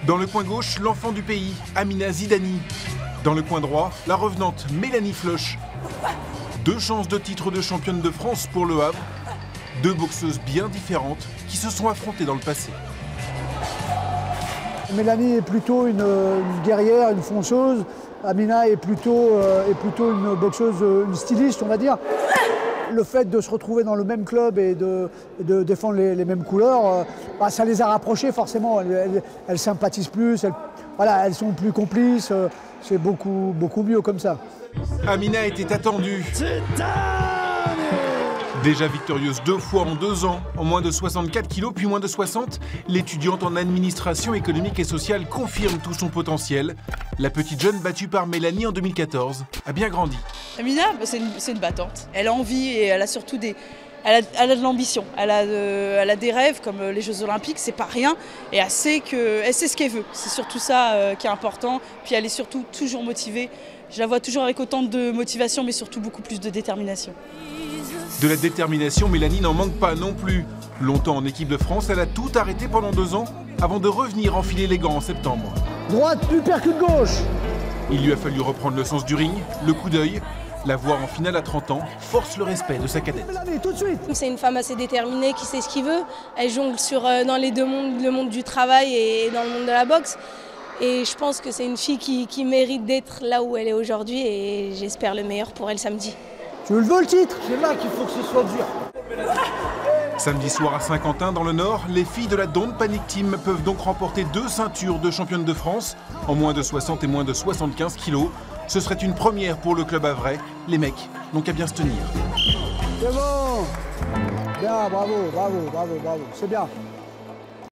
Dans le coin gauche, l'enfant du pays, Amina Zidani. Dans le coin droit, la revenante Mélanie Floch. 2 chances de titre de championne de France pour Le Havre. 2 boxeuses bien différentes qui se sont affrontées dans le passé. Mélanie est plutôt une guerrière, une fonceuse. Amina est plutôt une boxeuse, une styliste, on va dire. Le fait de se retrouver dans le même club et de défendre les mêmes couleurs, ça les a rapprochées forcément. Elles sympathisent plus, elles sont plus complices. C'est beaucoup mieux comme ça. Amina était attendue. Déjà victorieuse 2 fois en 2 ans, en moins de 64 kilos puis moins de 60, l'étudiante en administration économique et sociale confirme tout son potentiel. La petite jeune battue par Mélanie en 2014 a bien grandi. Amina, c'est une battante. Elle a envie et elle a surtout elle a de l'ambition. Elle a des rêves comme les Jeux Olympiques, c'est pas rien. Et elle sait ce qu'elle veut. C'est surtout ça qui est important. Puis elle est surtout toujours motivée. Je la vois toujours avec autant de motivation, mais surtout beaucoup plus de détermination. De la détermination, Mélanie n'en manque pas non plus. Longtemps en équipe de France, elle a tout arrêté pendant 2 ans avant de revenir enfiler les gants en septembre. Droite, uppercut gauche. Il lui a fallu reprendre le sens du ring, le coup d'œil. La voir en finale à 30 ans force le respect de sa cadette. Mélanie, tout de suite. C'est une femme assez déterminée qui sait ce qu'il veut. Elle jongle dans les 2 mondes, le monde du travail et dans le monde de la boxe. Et je pense que c'est une fille qui mérite d'être là où elle est aujourd'hui et j'espère le meilleur pour elle samedi. Tu veux le titre? C'est là qu'il faut que ce soit dur. Samedi soir à Saint-Quentin, dans le Nord, les filles de la Don't Panic Team peuvent donc remporter 2 ceintures de championne de France en moins de 60 et moins de 75 kilos. Ce serait une première pour le club havrais. Les mecs n'ont qu'à bien se tenir. C'est bon. Bien, bravo, c'est bien.